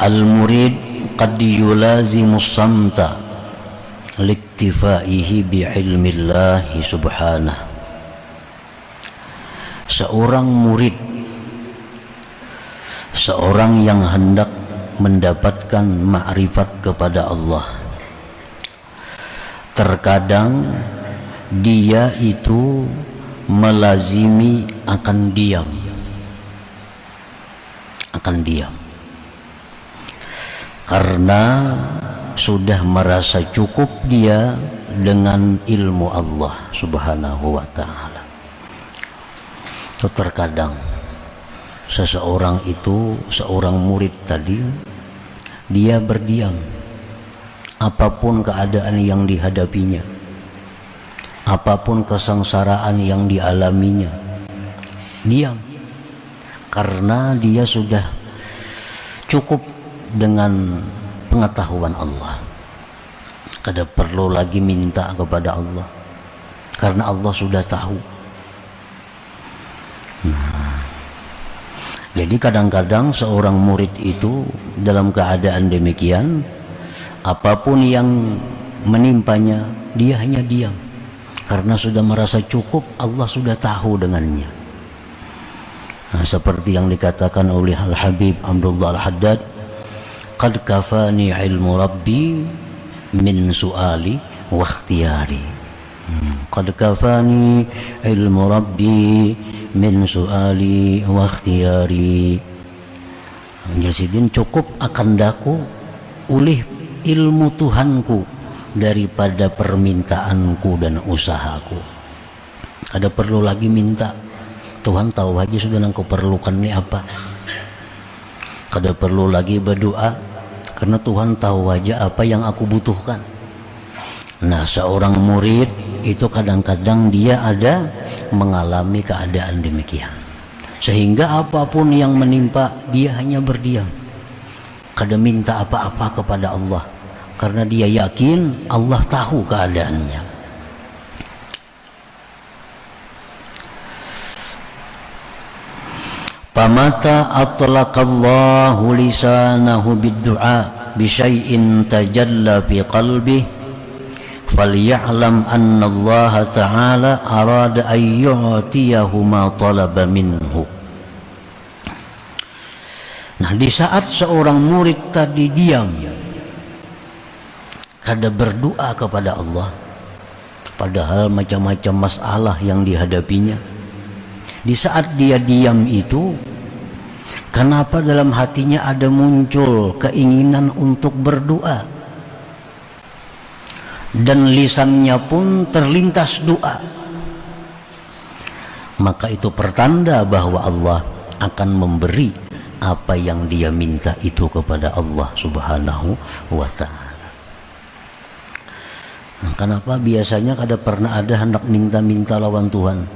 Al-murid qad yulazimu samta liktifaihi bi'ilmillahi subhanah. Seorang murid, seorang yang hendak mendapatkan ma'rifat kepada Allah, terkadang dia itu melazimi akan diam, karena sudah merasa cukup dia dengan ilmu Allah subhanahu wa ta'ala. Terkadang seseorang itu, seorang murid tadi, dia berdiam apapun keadaan yang dihadapinya, apapun kesengsaraan yang dialaminya, diam karena dia sudah cukup dengan pengetahuan Allah. Kada perlu lagi minta kepada Allah karena Allah sudah tahu. Jadi kadang-kadang seorang murid itu dalam keadaan demikian, apapun yang menimpanya, dia hanya diam karena sudah merasa cukup, Allah sudah tahu dengannya. Seperti yang dikatakan oleh Al-Habib Abdullah Al-Haddad, qad kafani ilmu rabbi min su'ali wa ikhtiyari. Qad kafani ilmu rabbi min su'ali wa ikhtiyari. Jadi cukup akan daku oleh ilmu Tuhanku daripada permintaanku dan usahaku. Ada perlu lagi minta, Tuhan tahu aja sudah yang kau perlukan ini apa. Kada perlu lagi berdoa karena Tuhan tahu aja apa yang aku butuhkan. Nah, seorang murid itu kadang-kadang dia ada mengalami keadaan demikian, sehingga apapun yang menimpa dia hanya berdiam, kada minta apa-apa kepada Allah karena dia yakin Allah tahu keadaannya. Pamata atlaqallahu lisanahu bid-du'a bi syai'in tajalla fi qalbihi falya'lam anna Allah ta'ala arada an yu'tiyahu ma talaba minhu. Nah, di saat seorang murid tadi diam, kada berdoa kepada Allah, padahal macam-macam masalah yang dihadapinya, di saat dia diam itu, kenapa dalam hatinya ada muncul keinginan untuk berdoa, dan lisannya pun terlintas doa, maka itu pertanda bahwa Allah akan memberi apa yang dia minta itu kepada Allah subhanahu wa ta'ala. Nah, kenapa biasanya kada pernah ada hendak minta-minta lawan Tuhan?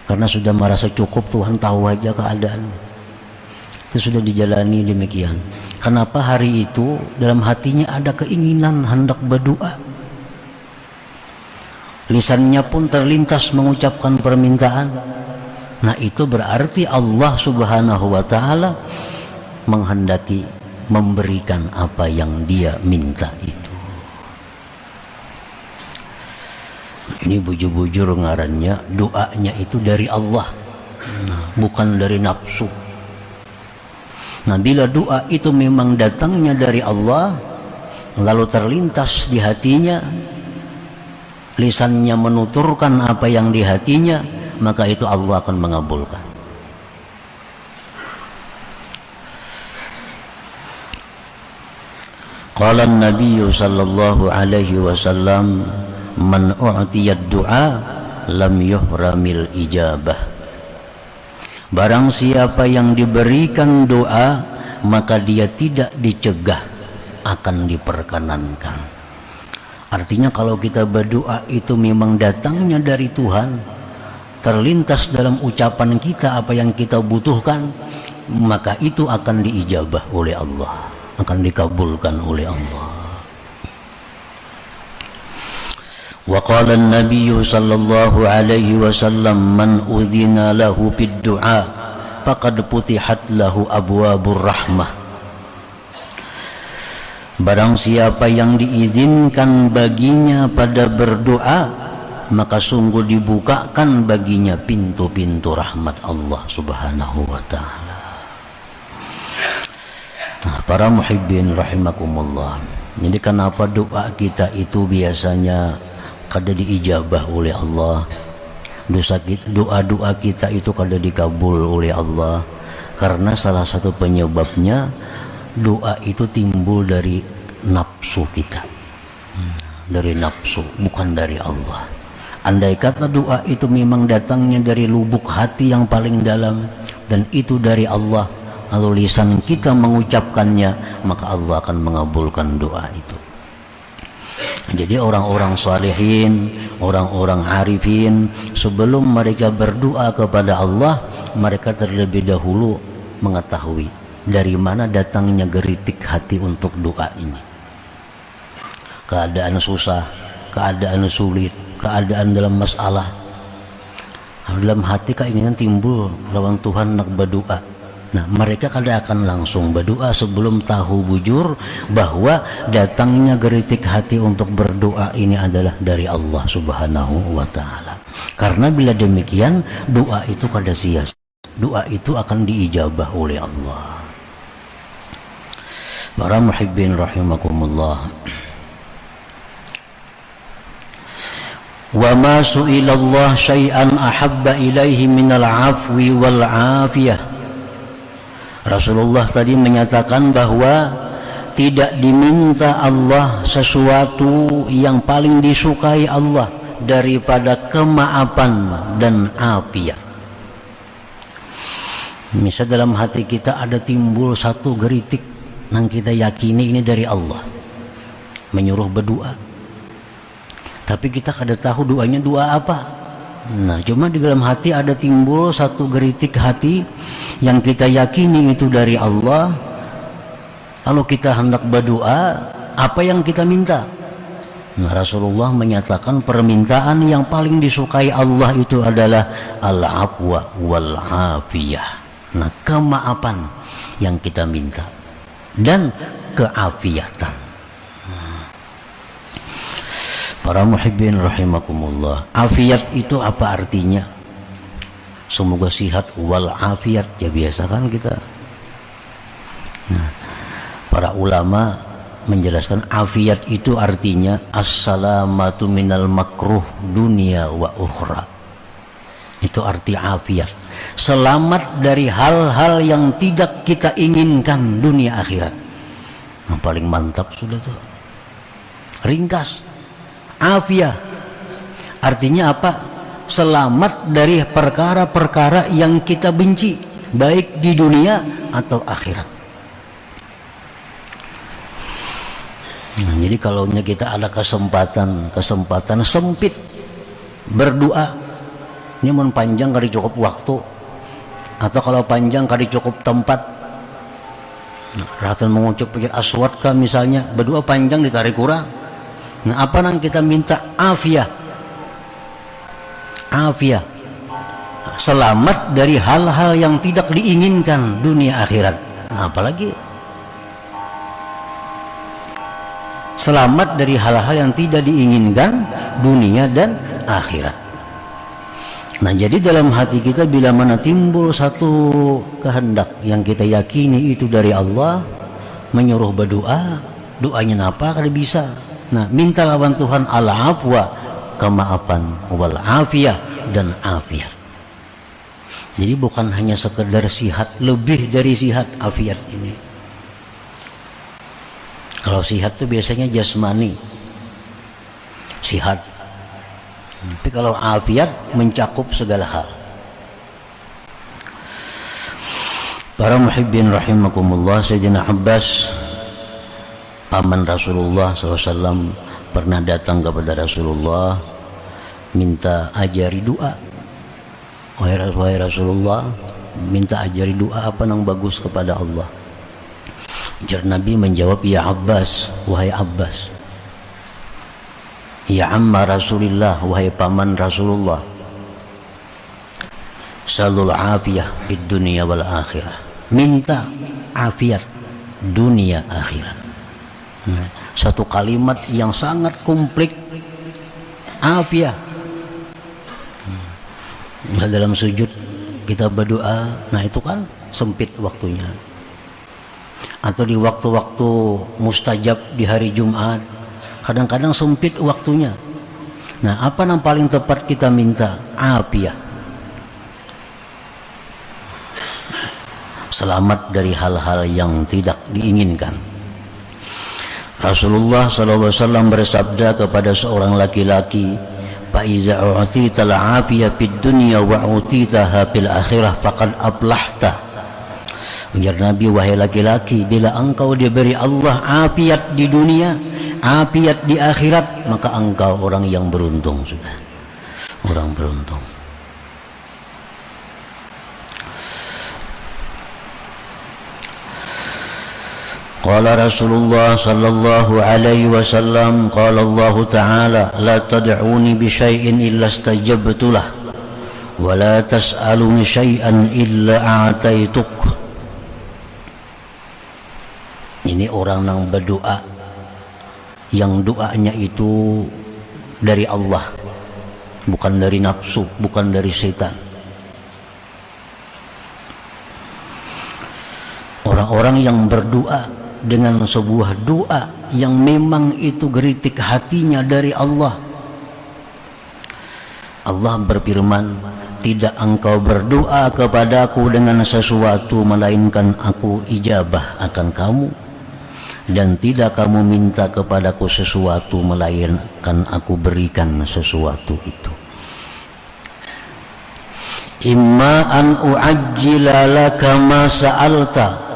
Karena sudah merasa cukup, Tuhan tahu aja keadaan. Itu sudah dijalani demikian. Kenapa hari itu dalam hatinya ada keinginan hendak berdoa, lisannya pun terlintas mengucapkan permintaan? Nah, itu berarti Allah subhanahu wa ta'ala menghendaki memberikan apa yang dia minta itu. Ini bujur-bujur ngarannya, doanya itu dari Allah, bukan dari nafsu. Nah, bila doa itu memang datangnya dari Allah, lalu terlintas di hatinya, lisannya menuturkan apa yang di hatinya, maka itu Allah akan mengabulkan. Qala an-nabiy sallallahu alaihi wasallam, man u'tiyad du'a lam yuhramil ijabah. Barang siapa yang diberikan doa, maka dia tidak dicegah, akan diperkenankan. Artinya kalau kita berdoa itu memang datangnya dari Tuhan, terlintas dalam ucapan kita apa yang kita butuhkan, maka itu akan diijabah oleh Allah, akan dikabulkan oleh Allah. Wa qala an-nabiy sallallahu alaihi wasallam, man udhina lahu bid-du'a faqad putihat lahu abwabur rahmah. Barang siapa yang diizinkan baginya pada berdoa, maka sungguh dibukakan baginya pintu-pintu rahmat Allah Subhanahu wa ta'ala. Nah, para muhibbin rahimakumullah, jadi kenapa doa kita itu biasanya kada diijabah oleh Allah, doa-doa kita itu kada dikabul oleh Allah? Karena salah satu penyebabnya doa itu timbul dari nafsu kita, dari nafsu, bukan dari Allah. Andai kata doa itu memang datangnya dari lubuk hati yang paling dalam dan itu dari Allah, lalu lisan kita mengucapkannya, maka Allah akan mengabulkan doa itu. Jadi orang-orang salihin, orang-orang arifin, sebelum mereka berdoa kepada Allah, mereka terlebih dahulu mengetahui dari mana datangnya geritik hati untuk doa ini. Keadaan susah, keadaan sulit, keadaan dalam masalah, dalam hati keinginan timbul lawan Tuhan nak berdoa. Nah, mereka kada akan langsung berdoa sebelum tahu bujur bahwa datangnya geritik hati untuk berdoa ini adalah dari Allah Subhanahu wa ta'ala. Karena bila demikian, doa itu kada sia-sia, doa itu akan diijabah oleh Allah. Para muhibbin rahimakumullah, wa ma su'ilallah syai'an ahabba ilaihi minal afwi wal afiyah. Rasulullah tadi menyatakan bahwa tidak diminta Allah sesuatu yang paling disukai Allah daripada kemaafan dan afiat. Misal dalam hati kita ada timbul satu geritik yang kita yakini ini dari Allah, menyuruh berdoa, tapi kita kada tahu doanya doa apa. Nah, cuma di dalam hati ada timbul satu geritik hati yang kita yakini itu dari Allah. Lalu kita hendak berdoa, apa yang kita minta? Nah, Rasulullah menyatakan permintaan yang paling disukai Allah itu adalah al-afwa wal afiyah. Nah, kemaafan yang kita minta dan keafiatan. Para muhibbin rahimakumullah, afiat itu apa artinya? Semoga sihat wal afiat, ya biasa kan kita. Nah, para ulama menjelaskan afiat itu artinya assalamatu minal makruh dunia wa ukhra. Itu arti afiat, selamat dari hal-hal yang tidak kita inginkan dunia akhirat. Yang paling mantap sudah tuh, ringkas. Afiyah artinya apa? Selamat dari perkara-perkara yang kita benci, baik di dunia atau akhirat. Nah, jadi kalau kita ada kesempatan sempit berdoa, ini mau panjang kali cukup waktu, atau kalau panjang kali cukup tempat. Nah, ratan mengucap aswad kan misalnya, berdoa panjang ditarik kurang. Nah, apa yang kita minta? Afiyah, afiyah, selamat dari hal-hal yang tidak diinginkan dunia akhirat. Nah, apalagi selamat dari hal-hal yang tidak diinginkan dunia dan akhirat. Nah, jadi dalam hati kita bila mana timbul satu kehendak yang kita yakini itu dari Allah, menyuruh berdoa, doanya apa kada bisa. Nah, minta lawan Tuhan al-afwa, kemaafan, wal afiyah, dan afiat. Jadi bukan hanya sekedar sihat, lebih dari sihat afiat ini. Kalau sihat itu biasanya jasmani, sihat. Tapi kalau afiat mencakup segala hal. Para muhibbin rahimakumullah, Sayyidina Abbas, paman Rasulullah SAW, pernah datang kepada Rasulullah minta ajari doa. Wahai Rasulullah, minta ajari doa apa yang bagus kepada Allah. Jar Nabi menjawab, ya Abbas, wahai Abbas, ya amma Rasulillah, wahai paman Rasulullah, salul afiyah di dunia wal akhirah, minta afiat dunia akhirat. Nah, satu kalimat yang sangat komplit, afiyah. Dalam sujud kita berdoa, nah itu kan sempit waktunya. Atau di waktu-waktu mustajab di hari Jumat, kadang-kadang sempit waktunya. Nah, apa yang paling tepat kita minta? Afiyah. Selamat dari hal-hal yang tidak diinginkan. Rasulullah SAW bersabda kepada seorang laki-laki, "Fa iza u'tita al-'afiyah fid dunya wa u'titaha fil akhirah faqad aflahta." Ujar Nabi, wahai laki-laki, bila engkau diberi Allah afiat di dunia, afiat di akhirat, maka engkau orang yang beruntung sudah. Orang beruntung. Qala Rasulullah sallallahu alaihi wasallam, qala Allah Ta'ala, la tad'uni bi syai'in illa istajabtu lah, wa la tas'aluni syai'an illa a'taituk. Ini orang yang berdoa, yang doanya itu dari Allah, bukan dari nafsu, bukan dari setan. Orang-orang yang berdoa dengan sebuah doa yang memang itu geritik hatinya dari Allah. Allah berfirman, tidak engkau berdoa kepadaku dengan sesuatu melainkan aku ijabah akan kamu, dan tidak kamu minta kepadaku sesuatu melainkan aku berikan sesuatu itu. Imma an u'ajjila laka ma sa'alta.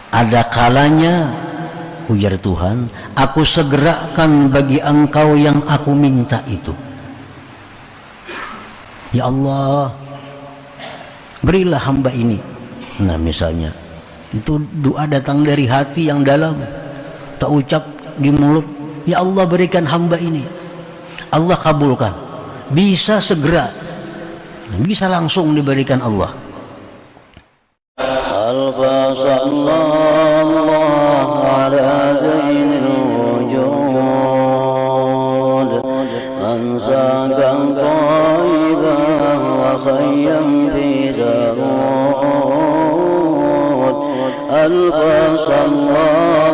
Ada kalanya, ujar Tuhan, aku segerakan bagi engkau yang aku minta itu. Ya Allah, berilah hamba ini. Nah misalnya, itu doa datang dari hati yang dalam, tak ucap di mulut. Ya Allah, berikan hamba ini. Allah kabulkan. Bisa segera, bisa langsung diberikan Allah. Al-Fasallallahu ala zainil wujud Ansakan taibah wa khayyam fi zarud Al-Fasallallahu